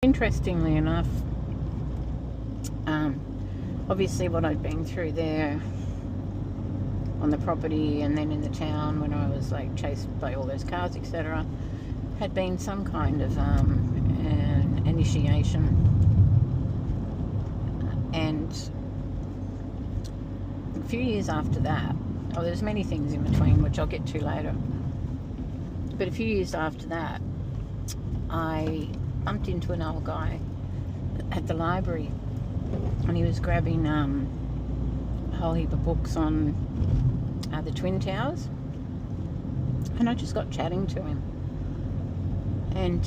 interestingly enough, obviously what I'd been through there on the property and then in the town when I was like chased by all those cars, etc., had been some kind of an initiation. And a few years after that, there's many things in between which I'll get to later, but a few years after that I bumped into an old guy at the library, and he was grabbing a whole heap of books on the Twin Towers, and I just got chatting to him, and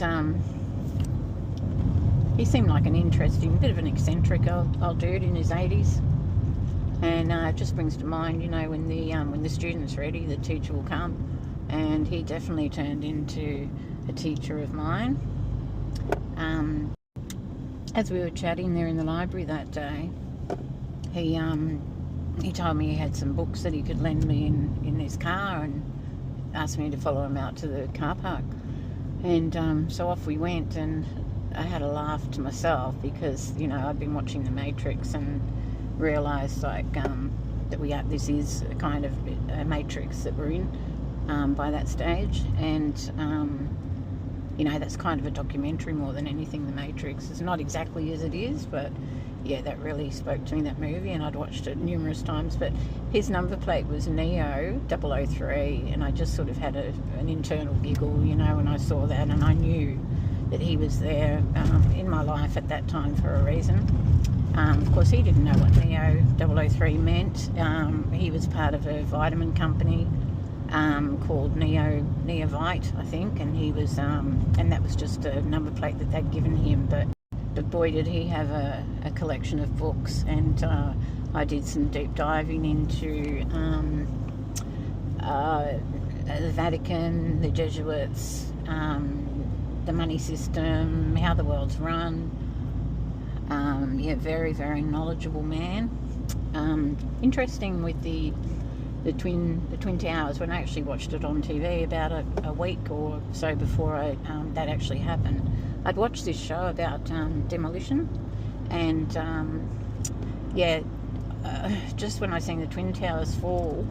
he seemed like an interesting, bit of an eccentric old dude in his 80s, and it just brings to mind, you know, when the student's ready, the teacher will come, and he definitely turned into a teacher of mine. As we were chatting there in the library that day, he told me he had some books that he could lend me in his car, and asked me to follow him out to the car park. And so off we went, and I had a laugh to myself because, you know, I'd been watching The Matrix and realised like that this is a kind of a matrix that we're in by that stage, and you know, that's kind of a documentary more than anything, The Matrix. It's not exactly as it is, but yeah, that really spoke to me, that movie, and I'd watched it numerous times. But his number plate was Neo 003, and I just sort of had an internal giggle, you know, when I saw that, and I knew that he was there in my life at that time for a reason. Of course, he didn't know what Neo 003 meant. He was part of a vitamin company called Neovite, I think, and he was, and that was just a number plate that they'd given him. But boy, did he have a collection of books, and I did some deep diving into the Vatican, the Jesuits, the money system, how the world's run. Yeah, very, very knowledgeable man. Interesting with the Twin Towers, when I actually watched it on TV about a week or so before that actually happened, I'd watched this show about demolition, and just when I seen the Twin Towers fall,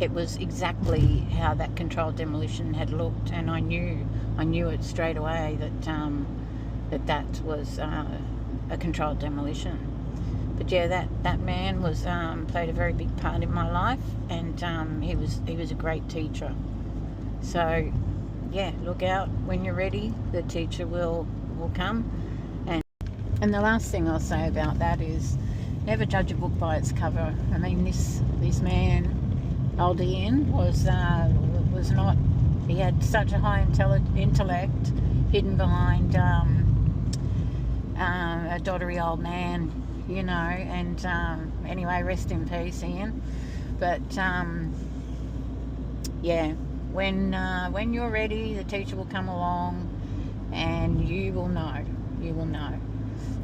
it was exactly how that controlled demolition had looked, and I knew it straight away that was a controlled demolition. But yeah, that man was played a very big part in my life, and he was a great teacher. So yeah, look out when you're ready. The teacher will come. And the last thing I'll say about that is never judge a book by its cover. I mean, this man, old Ian, was not. He had such a high intellect hidden behind a doddery old man, you know. And anyway, rest in peace, Ian. But yeah, when you're ready, the teacher will come along, and you will know.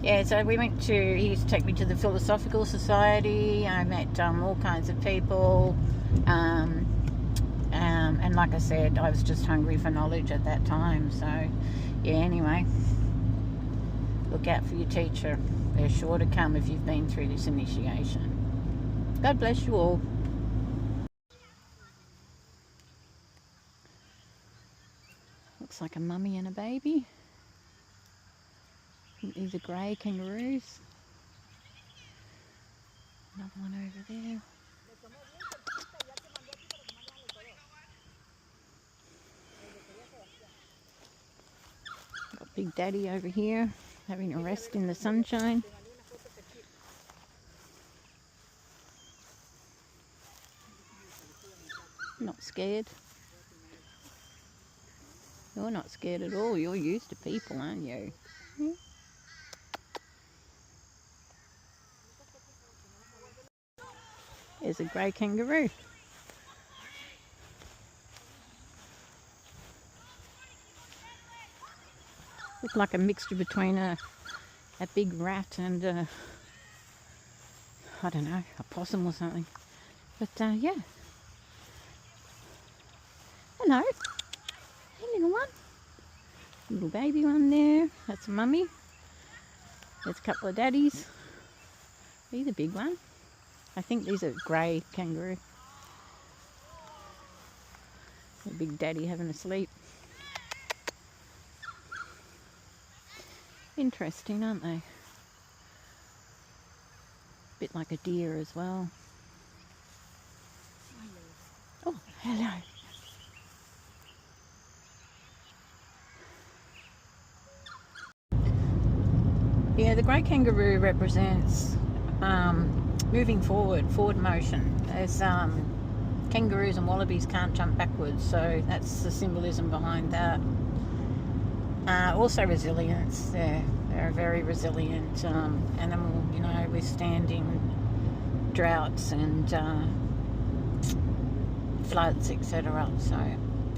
Yeah, so he used to take me to the Philosophical Society. I met all kinds of people, and like I said, I was just hungry for knowledge at that time. So yeah, anyway, look out for your teacher. They're sure to come if you've been through this initiation. God bless you all. Looks like a mummy and a baby. These are grey kangaroos. Another one over there. Got Big Daddy over here having a rest in the sunshine. Not scared. You're not scared at all. You're used to people, aren't you? There's a grey kangaroo. Looks like a mixture between a big rat and I don't know, a possum or something. But yeah. Hello. Hey, little one. Little baby one there. That's mummy. There's a couple of daddies. He's a big one. I think these are grey kangaroo. A big daddy having a sleep. Interesting, aren't they? Bit like a deer as well. Oh, hello. Yeah, the grey kangaroo represents moving forward motion. As kangaroos and wallabies can't jump backwards, so that's the symbolism behind that. Also resilience. They're a very resilient animal, you know, withstanding droughts and floods, etc. So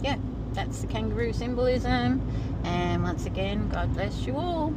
yeah, that's the kangaroo symbolism. And once again, God bless you all.